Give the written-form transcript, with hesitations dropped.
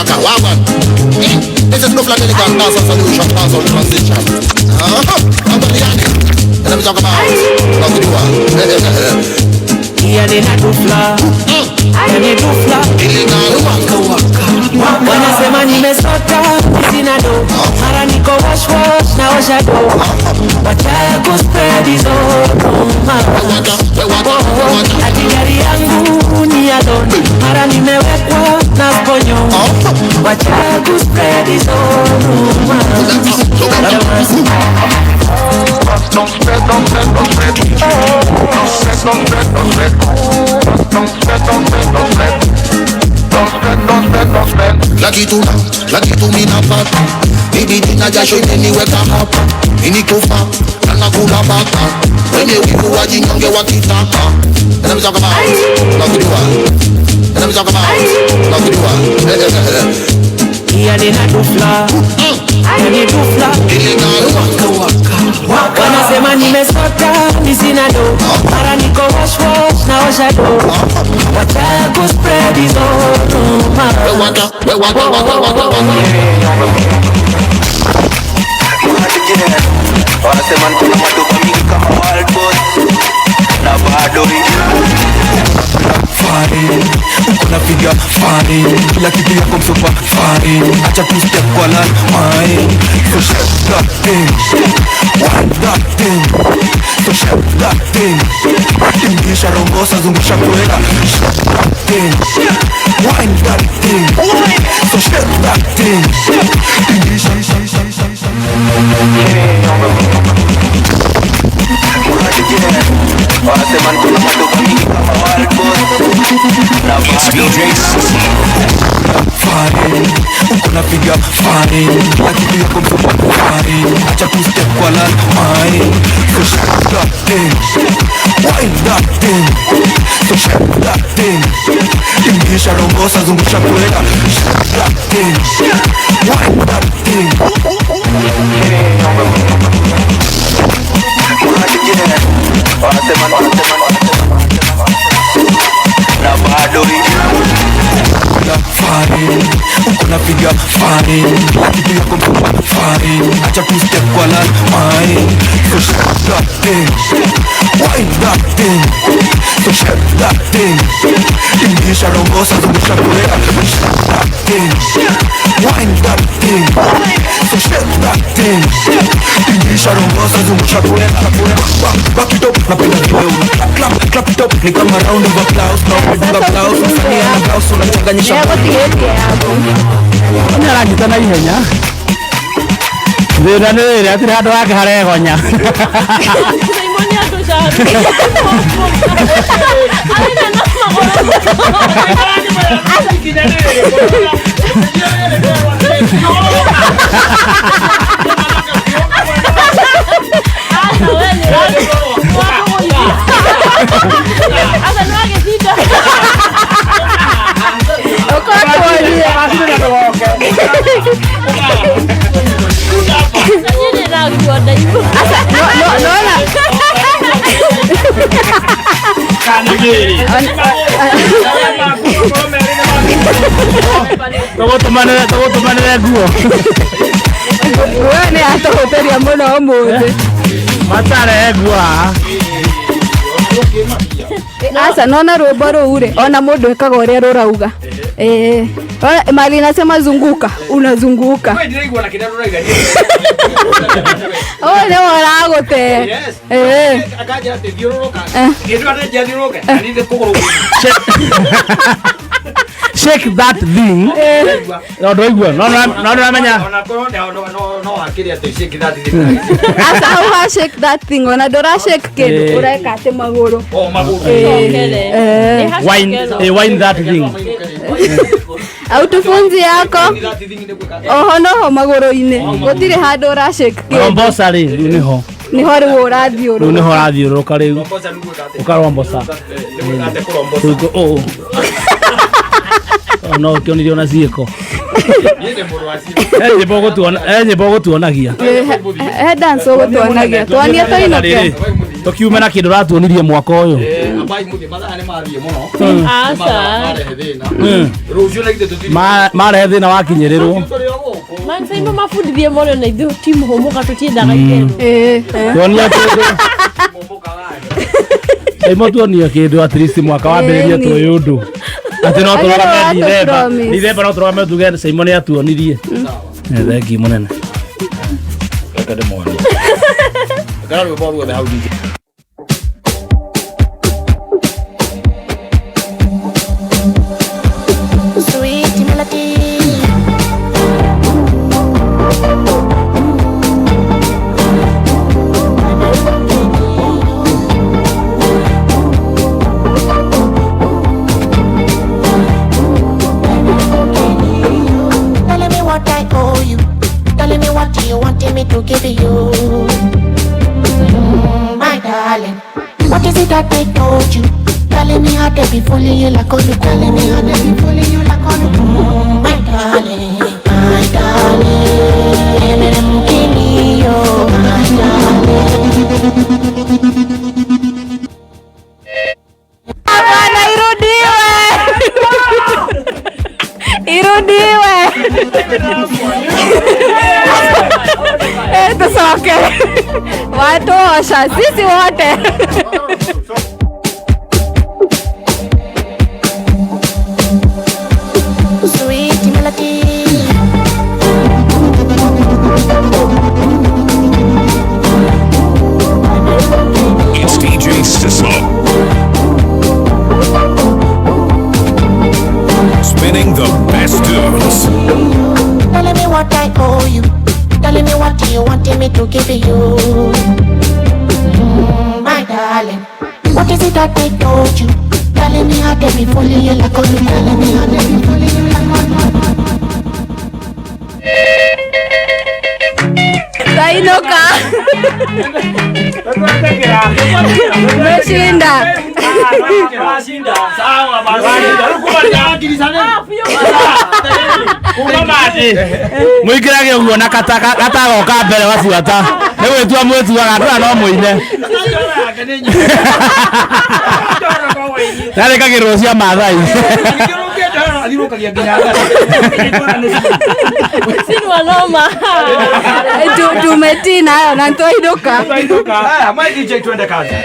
Canjamuka, wagwan. This is no flat elegant dance and solution, dance and transition. I'm the Yanni. And let me talk about love with you all. Yeah, they not do fla. And they do fla. Illegal waka. Wanasema nimesota, sina do. Mara niko wash na osha do. Wacha kuspread hizo rumor. Ati gari yangu ni ya don. Mara nimewekwa na ponyo. Wacha kuspread hizo rumor. Don't spread. Lucky to me na papa. Baby dina jasho anywhere come up. Ini kufa na kula baka. Wenye wivu wajinyonge wakitaka. And I'm talking about love with you all. And I'm talking about love with you all. Yeah, they not do fla. And they do fla. Illegal waka. Wanasema nimesota, sina do. Mara niko wash na osha do. Wacha kuspread hizo rumor. Waka. Wanasema kuna madogo mingi kama wild boy na bado fari, uko napiga fari, kila kitu yako msopa fari, acha tu step kwa line mine, so shake that thing, wind that thing, so shake that thing, ingisha rongosa zungusha kwela, shake that thing, wind that thing, so shake that thing, ingisha wanasema kuna madogo mingi kama wild boy na bado fari, uko napiga fari, lakini yako msopa fari, acha tu step kwa line mine, so shake that thing, wind that thing, so shake that thing, ingisha rongosa zungusha kwela, shake that thing, wind that thing. Wanasema na bado fari, uko napiga fari, lakini yako msopa fari, acha tu step kwa line mine, so shake that thing, wind that thing, so shake that thing, ingisha rongosa zungusha kwela, shake that thing, wind that thing, so shake that thing, ingisha rongosa zungusha kwela. Back it up, napenda vile clap it up, ni kama round of applause, na applause, msanii ana blouse, unachanganyisha yako tieti yako Nĩaranyita na ihenya thĩna nĩ rĩrĩa atĩ handũ hake haregonya Tũgũtũmanĩre nguo wewe nĩ atũhũthĩria mũno ũmũthĩ matare nguo asa nona rwĩmbo rũu rĩ ona mũndũ ekaga ũrĩa rũrauga mali inasema zunguka unazunguka oh nĩ waragũte akaja athiũrũrũka kĩndũ athiũrũrũka aninde kũgũrũ shake that thing no ndoigua no ramenya no akĩrĩa atĩ shake that thing asa how shake that thing ona ndora shake kĩndũ ũreka atĩ magũrũ wind that thing au tufunzi yako oho noho magũrũ-inĩ gũtirĩ handũ ũra shake kĩndũ rombosa rĩ niho rĩu ũrathiũrũrũka rĩu ũkarombosa no kĩonirio na ciĩko nyĩmbo gũtuonagia he dance ũgũtuonagia twanie tũinũke Tukiume na kindu ratuonirie mwaka uyu. Ambai muthi mathaa ni mathie muno. Asa. Marehe thina. Rucio na ithe Marehe thina wakinyirirwo. Mansaimo mafundithie mono na ithu timu homuka tutiendaga igero. Tuonia kindu. Saimo tuonia kindu at least mwaka wa mbere tu undu. Ati no turame Dithemba no turame tuge Saimo ni atuonirie. Thengi munene. Kade mwani. Garo boru the how DJ. Sweet melody. Telling me what I owe you. Telling me what you wanted me to give you. My darling, what is it that I told you? Telling me how to be fooling you like on you. Telling me how to be fooling you like on you. My darling, my darling, I'm killing you, my darling. Bana irudiwe. Tusoke. Watosha sisi wote. Sweet melody. It's DJ Sissel. Spinning the best tunes. Telling me what I owe you. Telling me what you wanted me to give you. My darling, what is it that I told you? Telling me how to be fooling you like on you. Telling me how to be fooling you like on you. Sainuka. Meshinda. Sawa basi. Muikirage uguo na katagoka mbere wabuata ni gwitua mwituaga ndura no muine nari kagirwo cia mathai Sinwa noma. Tumetina na ntoinuka. Haya, my DJ twende kazi.